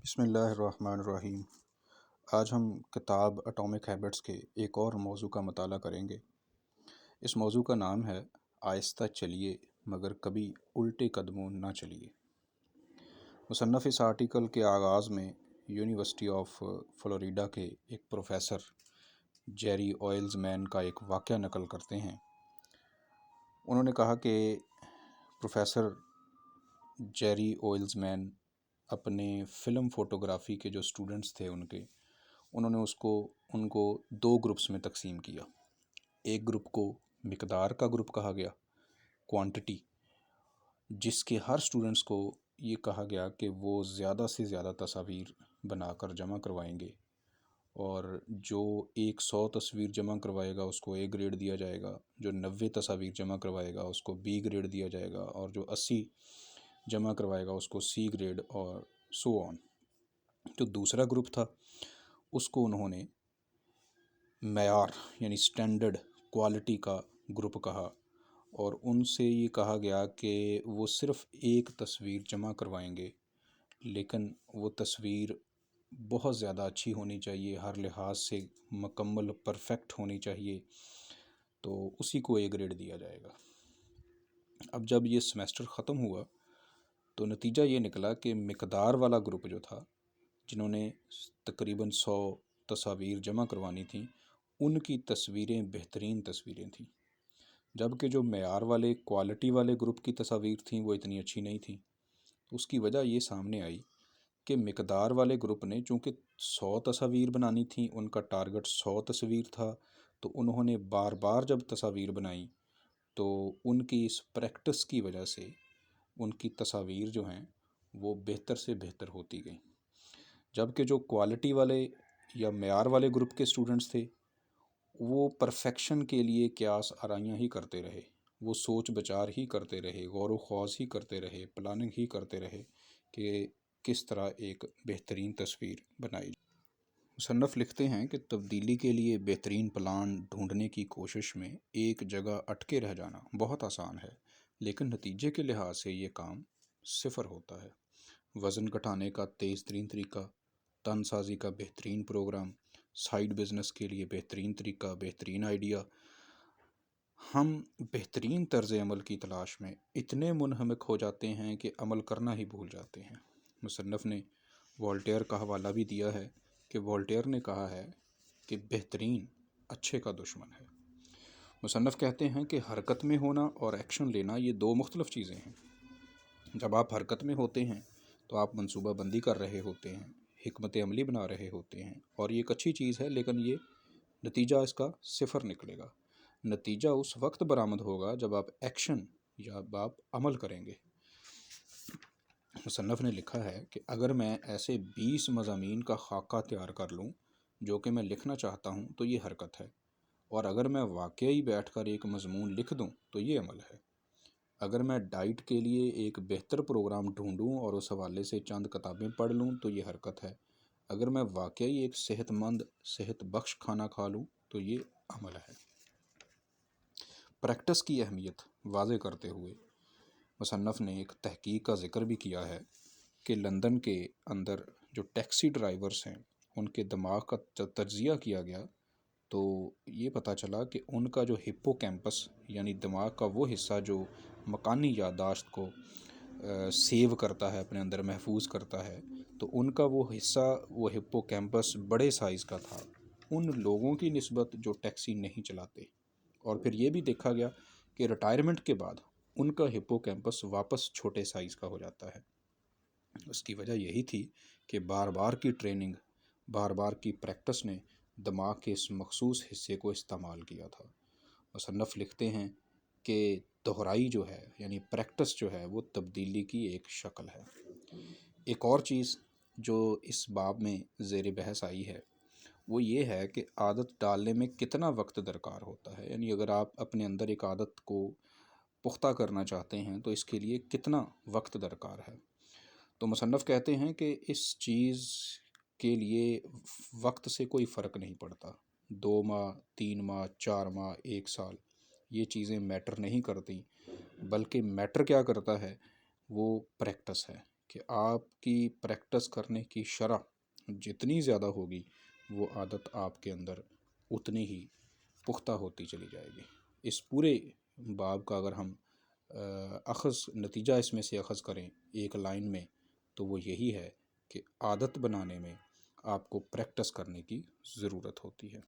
بسم اللہ الرحمن الرحیم۔ آج ہم کتاب اٹامک ہیبٹس کے ایک اور موضوع کا مطالعہ کریں گے۔ اس موضوع کا نام ہے آہستہ چلیے مگر کبھی الٹے قدموں نہ چلیے۔ مصنف اس آرٹیکل کے آغاز میں یونیورسٹی آف فلوریڈا کے ایک پروفیسر جیری آئلز مین کا ایک واقعہ نقل کرتے ہیں۔ انہوں نے کہا کہ پروفیسر جیری آئلز مین اپنے فلم فوٹوگرافی کے جو اسٹوڈنٹس تھے انہوں نے ان کو دو گروپس میں تقسیم کیا۔ ایک گروپ کو مقدار کا گروپ کہا گیا، کوانٹٹی، جس کے ہر اسٹوڈنٹس کو یہ کہا گیا کہ وہ زیادہ سے زیادہ تصاویر بنا کر جمع کروائیں گے، اور جو 100 تصویر جمع کروائے گا اس کو A گریڈ دیا جائے گا، جو 90 تصاویر جمع کروائے گا اس کو B گریڈ دیا جائے گا، اور جو 80 جمع کروائے گا اس کو C گریڈ، اور سو آن۔ جو دوسرا گروپ تھا اس کو انہوں نے معیار یعنی سٹینڈرڈ کوالٹی کا گروپ کہا، اور ان سے یہ کہا گیا کہ وہ صرف ایک تصویر جمع کروائیں گے، لیکن وہ تصویر بہت زیادہ اچھی ہونی چاہیے، ہر لحاظ سے مکمل پرفیکٹ ہونی چاہیے، تو اسی کو A گریڈ دیا جائے گا۔ اب جب یہ سیمیسٹر ختم ہوا تو نتیجہ یہ نکلا کہ مقدار والا گروپ جو تھا، جنہوں نے تقریباً 100 تصاویر جمع کروانی تھیں، ان کی تصویریں بہترین تصویریں تھیں، جبکہ جو معیار والے کوالٹی والے گروپ کی تصاویر تھیں وہ اتنی اچھی نہیں تھیں۔ اس کی وجہ یہ سامنے آئی کہ مقدار والے گروپ نے چونکہ 100 تصاویر بنانی تھیں، ان کا ٹارگٹ 100 تصویر تھا، تو انہوں نے بار بار جب تصاویر بنائیں تو ان کی اس پریکٹس کی وجہ سے ان کی تصاویر جو ہیں وہ بہتر سے بہتر ہوتی گئیں، جبکہ جو کوالٹی والے یا معیار والے گروپ کے اسٹوڈنٹس تھے وہ پرفیکشن کے لیے قیاس آرائیاں ہی کرتے رہے، وہ سوچ بچار ہی کرتے رہے، غور و خوض ہی کرتے رہے، پلاننگ ہی کرتے رہے کہ کس طرح ایک بہترین تصویر بنائی جائے۔ مصنف لکھتے ہیں کہ تبدیلی کے لیے بہترین پلان ڈھونڈنے کی کوشش میں ایک جگہ اٹکے رہ جانا بہت آسان ہے، لیکن نتیجے کے لحاظ سے یہ کام صفر ہوتا ہے۔ وزن گھٹانے کا تیز ترین طریقہ، تن سازی کا بہترین پروگرام، سائیڈ بزنس کے لیے بہترین طریقہ، بہترین آئیڈیا، ہم بہترین طرز عمل کی تلاش میں اتنے منہمک ہو جاتے ہیں کہ عمل کرنا ہی بھول جاتے ہیں۔ مصنف نے والٹیئر کا حوالہ بھی دیا ہے کہ والٹیئر نے کہا ہے کہ بہترین اچھے کا دشمن ہے۔ مصنف کہتے ہیں کہ حرکت میں ہونا اور ایکشن لینا یہ دو مختلف چیزیں ہیں۔ جب آپ حرکت میں ہوتے ہیں تو آپ منصوبہ بندی کر رہے ہوتے ہیں، حکمت عملی بنا رہے ہوتے ہیں، اور یہ ایک اچھی چیز ہے، لیکن یہ نتیجہ اس کا صفر نکلے گا۔ نتیجہ اس وقت برآمد ہوگا جب آپ ایکشن یا آپ عمل کریں گے۔ مصنف نے لکھا ہے کہ اگر میں ایسے 20 مضامین کا خاکہ تیار کر لوں جو کہ میں لکھنا چاہتا ہوں تو یہ حرکت ہے، اور اگر میں واقعی بیٹھ کر ایک مضمون لکھ دوں تو یہ عمل ہے۔ اگر میں ڈائٹ کے لیے ایک بہتر پروگرام ڈھونڈوں اور اس حوالے سے چند کتابیں پڑھ لوں تو یہ حرکت ہے۔ اگر میں واقعی ایک صحت مند صحت بخش کھانا کھا لوں تو یہ عمل ہے۔ پریکٹس کی اہمیت واضح کرتے ہوئے مصنف نے ایک تحقیق کا ذکر بھی کیا ہے کہ لندن کے اندر جو ٹیکسی ڈرائیورز ہیں ان کے دماغ کا تجزیہ کیا گیا تو یہ پتہ چلا کہ ان کا جو ہپو کیمپس یعنی دماغ کا وہ حصہ جو مکانی یادداشت کو سیو کرتا ہے، اپنے اندر محفوظ کرتا ہے، تو ان کا وہ حصہ، وہ ہپو کیمپس بڑے سائز کا تھا ان لوگوں کی نسبت جو ٹیکسی نہیں چلاتے۔ اور پھر یہ بھی دیکھا گیا کہ ریٹائرمنٹ کے بعد ان کا ہپو کیمپس واپس چھوٹے سائز کا ہو جاتا ہے۔ اس کی وجہ یہی تھی کہ بار بار کی ٹریننگ، بار بار کی پریکٹس نے دماغ کے اس مخصوص حصے کو استعمال کیا تھا۔ مصنف لکھتے ہیں کہ دہرائی جو ہے یعنی پریکٹس جو ہے وہ تبدیلی کی ایک شکل ہے۔ ایک اور چیز جو اس باب میں زیر بحث آئی ہے وہ یہ ہے کہ عادت ڈالنے میں کتنا وقت درکار ہوتا ہے، یعنی اگر آپ اپنے اندر ایک عادت کو پختہ کرنا چاہتے ہیں تو اس کے لیے کتنا وقت درکار ہے۔ تو مصنف کہتے ہیں کہ اس چیز کے لیے وقت سے کوئی فرق نہیں پڑتا، 2 ماہ، 3 ماہ، 4 ماہ، 1 سال، یہ چیزیں میٹر نہیں کرتی، بلکہ میٹر کیا کرتا ہے وہ پریکٹس ہے کہ آپ کی پریکٹس کرنے کی شرح جتنی زیادہ ہوگی وہ عادت آپ کے اندر اتنی ہی پختہ ہوتی چلی جائے گی۔ اس پورے باب کا اگر ہم اخذ نتیجہ اس میں سے اخذ کریں ایک لائن میں، تو وہ یہی ہے کہ عادت بنانے میں آپ کو پریکٹس کرنے کی ضرورت ہوتی ہے۔